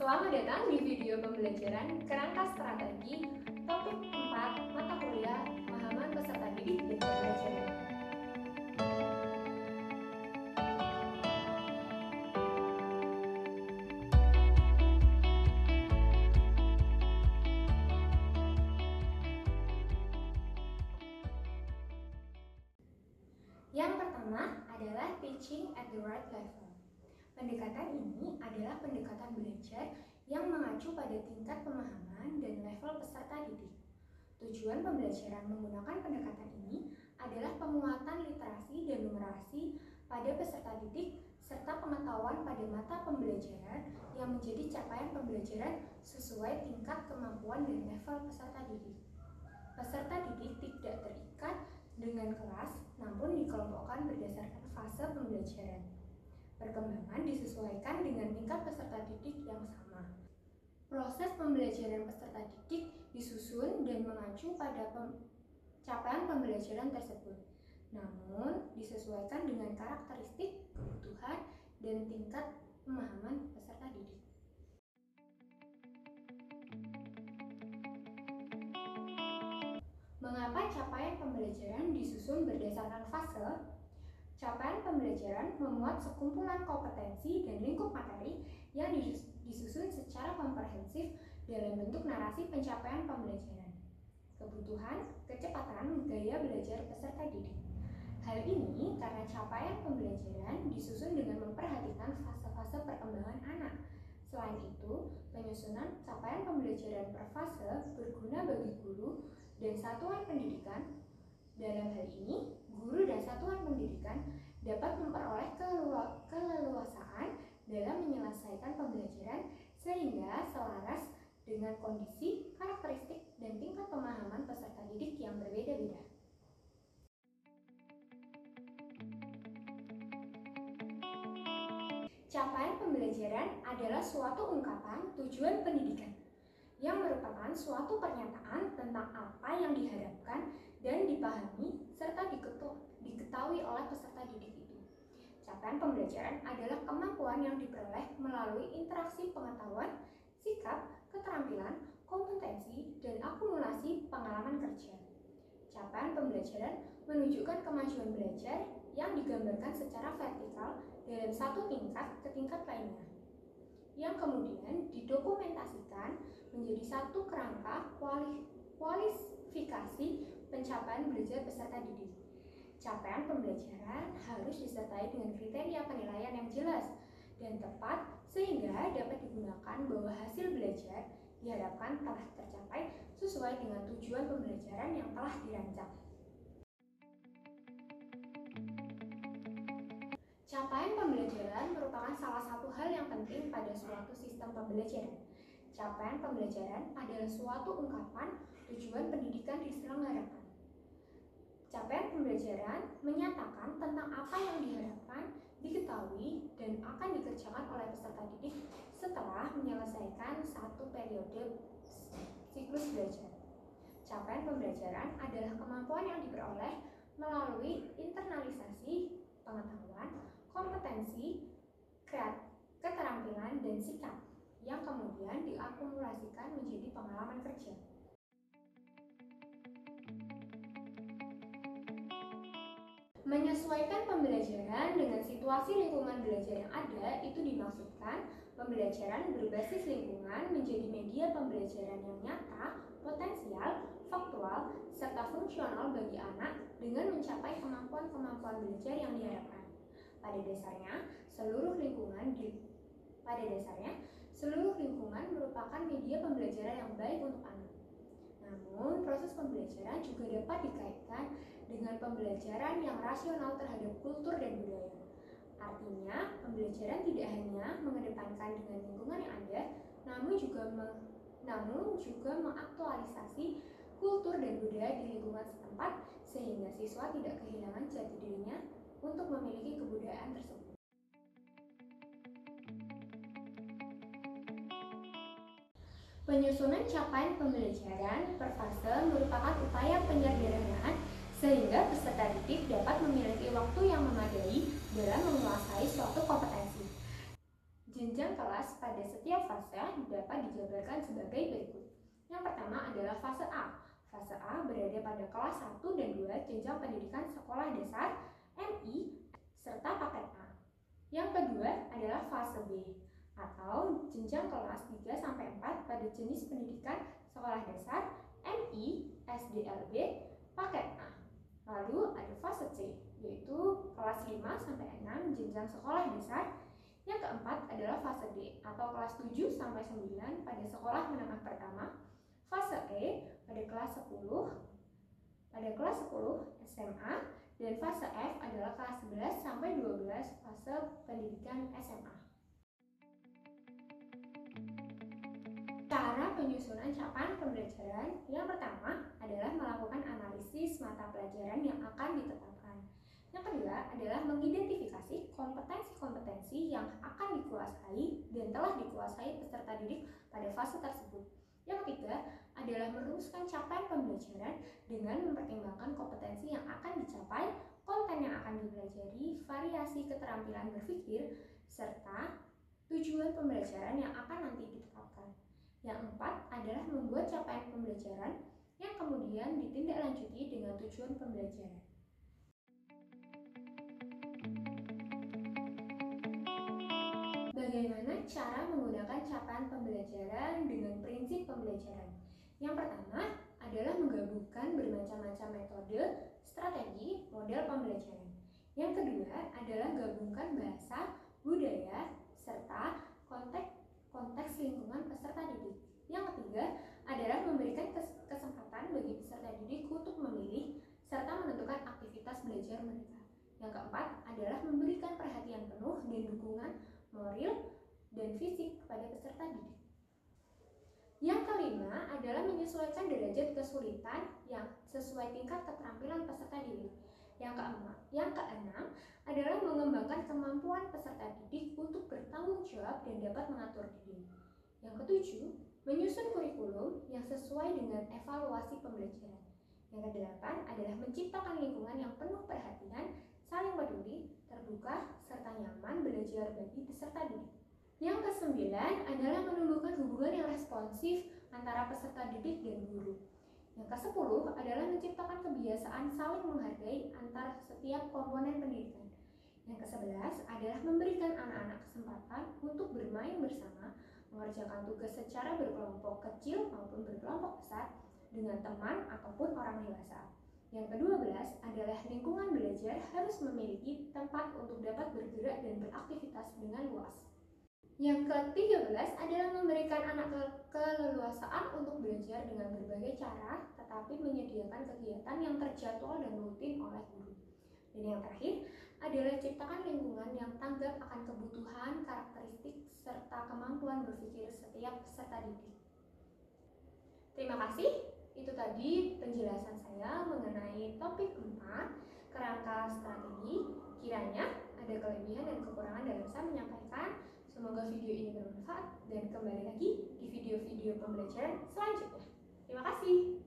Selamat datang di video pembelajaran Kerangka Strategi Topik 4 Mata Kuliah Pemahaman Peserta Didik dan Pembelajaran. Yang pertama adalah teaching at the right level. Pendekatan ini adalah pendekatan belajar yang mengacu pada tingkat pemahaman dan level peserta didik. Tujuan pembelajaran menggunakan pendekatan ini adalah penguatan literasi dan numerasi pada peserta didik serta pengetahuan pada mata pembelajaran yang menjadi capaian pembelajaran sesuai tingkat kemampuan dan level peserta didik. Peserta didik tidak terikat dengan kelas, namun dikelompokkan berdasarkan fase pembelajaran. Perkembangan disesuaikan dengan tingkat peserta didik yang sama. Proses pembelajaran peserta didik disusun dan mengacu pada capaian pembelajaran tersebut, namun disesuaikan dengan karakteristik, kebutuhan, dan tingkat pemahaman peserta didik. Mengapa capaian pembelajaran disusun berdasarkan fase? Capaian pembelajaran memuat sekumpulan kompetensi dan lingkup materi yang disusun secara komprehensif dalam bentuk narasi pencapaian pembelajaran. Kebutuhan, kecepatan, gaya belajar peserta didik. Hal ini karena capaian pembelajaran disusun dengan memperhatikan fase-fase perkembangan anak. Selain itu, penyusunan capaian pembelajaran per fase berguna bagi guru dan satuan pendidikan. Dalam hal ini, guru dan satuan pendidikan dapat memperoleh keleluasaan dalam menyelesaikan pembelajaran sehingga selaras dengan kondisi, karakteristik, dan tingkat pemahaman peserta didik yang berbeda-beda. Capaian pembelajaran adalah suatu ungkapan tujuan pendidikan yang merupakan suatu pernyataan tentang apa yang diharapkan dan dipahami serta diketahui oleh peserta didik itu. Capaian pembelajaran adalah kemampuan yang diperoleh melalui interaksi pengetahuan, sikap, keterampilan, kompetensi, dan akumulasi pengalaman kerja. Capaian pembelajaran menunjukkan kemajuan belajar yang digambarkan secara vertikal dalam satu tingkat ke tingkat lainnya, yang kemudian didokumentasikan menjadi satu kerangka kualifikasi pencapaian belajar peserta didik. Capaian pembelajaran harus disertai dengan kriteria penilaian yang jelas dan tepat sehingga dapat digunakan bahwa hasil belajar diharapkan telah tercapai sesuai dengan tujuan pembelajaran yang telah dirancang. Capaian pembelajaran merupakan salah satu hal yang penting pada suatu sistem pembelajaran. Capaian pembelajaran adalah suatu ungkapan tujuan pendidikan diselenggarakan. Capaian pembelajaran menyatakan tentang apa yang diharapkan, diketahui, dan akan dikerjakan oleh peserta didik setelah menyelesaikan satu periode siklus belajar. Capaian pembelajaran adalah kemampuan yang diperoleh melalui internalisasi pengetahuan, kompetensi, keterampilan, dan sikap yang kemudian diakumulasikan menjadi pengalaman kerja. Menyesuaikan pembelajaran dengan situasi lingkungan belajar yang ada itu dimaksudkan pembelajaran berbasis lingkungan menjadi media pembelajaran yang nyata, potensial, faktual, serta fungsional bagi anak dengan mencapai kemampuan-kemampuan belajar yang diharapkan. Pada dasarnya, seluruh lingkungan merupakan media pembelajaran yang baik untuk anak. Namun, proses pembelajaran juga dapat dikaitkan dengan pembelajaran yang rasional terhadap kultur dan budaya. Artinya, pembelajaran tidak hanya mengedepankan dengan lingkungan yang ada, namun juga mengaktualisasi kultur dan budaya di lingkungan setempat sehingga siswa tidak kehilangan jati dirinya untuk memiliki kebudayaan tersebut. Penyusunan capaian pembelajaran per fase merupakan upaya penyederhanaan sehingga peserta didik dapat memiliki waktu yang memadai dalam menguasai suatu kompetensi. Jenjang kelas pada setiap fase dapat dijabarkan sebagai berikut. Yang pertama adalah fase A. Fase A berada pada kelas 1 dan 2 jenjang pendidikan sekolah dasar MI serta paket A. Yang kedua adalah fase B atau jenjang kelas 3 sampai 4 pada jenis pendidikan sekolah dasar MI SDLB paket A. Lalu ada fase C, yaitu kelas 5 sampai 6 jenjang sekolah dasar. Yang keempat adalah fase D atau kelas 7 sampai 9 pada sekolah menengah pertama. Fase E pada kelas 10 SMA, dan fase F adalah kelas 11 sampai 12 fase pendidikan SMA. Cara penyusunan capaian pembelajaran yang pertama adalah melakukan analisis mata pelajaran yang akan ditetapkan. Yang kedua adalah mengidentifikasi kompetensi-kompetensi yang akan dikuasai dan telah dikuasai peserta didik pada fase tersebut. Yang ketiga adalah merumuskan capaian pembelajaran dengan mempertimbangkan kompetensi yang akan dicapai, konten yang akan dipelajari, variasi keterampilan berpikir, serta tujuan pembelajaran yang akan nanti ditetapkan. Yang keempat adalah membuat capaian pembelajaran yang kemudian ditindaklanjuti dengan tujuan pembelajaran. Bagaimana cara menggunakan capaian pembelajaran dengan prinsip pembelajaran? Yang pertama adalah menggabungkan bermacam-macam metode, strategi, model pembelajaran. Yang kedua adalah gabungkan bahasa, budaya, serta konteks lingkungan peserta didik. Yang ketiga adalah memberikan kesempatan bagi peserta didik untuk memilih serta menentukan aktivitas belajar mereka. Yang keempat adalah memberikan perhatian penuh dan dukungan moral dan fisik kepada peserta didik. Yang kelima adalah menyesuaikan derajat kesulitan yang sesuai tingkat keterampilan peserta didik. Yang keenam adalah mengembangkan kemampuan peserta didik untuk bertanggung jawab dan dapat mengatur diri. Yang ketujuh, menyusun kurikulum yang sesuai dengan evaluasi pembelajaran. Yang kedelapan adalah menciptakan lingkungan yang penuh perhatian, saling peduli, terbuka, serta nyaman belajar bagi peserta didik. Yang kesembilan adalah menumbuhkan hubungan yang responsif antara peserta didik dan guru. Yang ke-10 adalah menciptakan kebiasaan saling menghargai antar setiap komponen pendidikan. Yang ke-11 adalah memberikan anak-anak kesempatan untuk bermain bersama, mengerjakan tugas secara berkelompok kecil maupun berkelompok besar dengan teman ataupun orang dewasa. Yang ke-12 adalah lingkungan belajar harus memiliki tempat untuk dapat bergerak dan beraktivitas dengan luas. Yang ke-13 adalah memberikan anak keleluasaan untuk belajar dengan berbagai cara, tetapi menyediakan kegiatan yang terjadwal dan rutin oleh guru. Dan yang terakhir adalah ciptakan lingkungan yang tanggap akan kebutuhan, karakteristik, serta kemampuan berpikir setiap peserta didik. Terima kasih. Itu tadi penjelasan saya mengenai topik 4, kerangka strategi. Kiranya ada kelebihan dan kekurangan dalam saya menyampaikan. Semoga video ini bermanfaat dan kembali lagi di video-video pembelajaran selanjutnya. Terima kasih.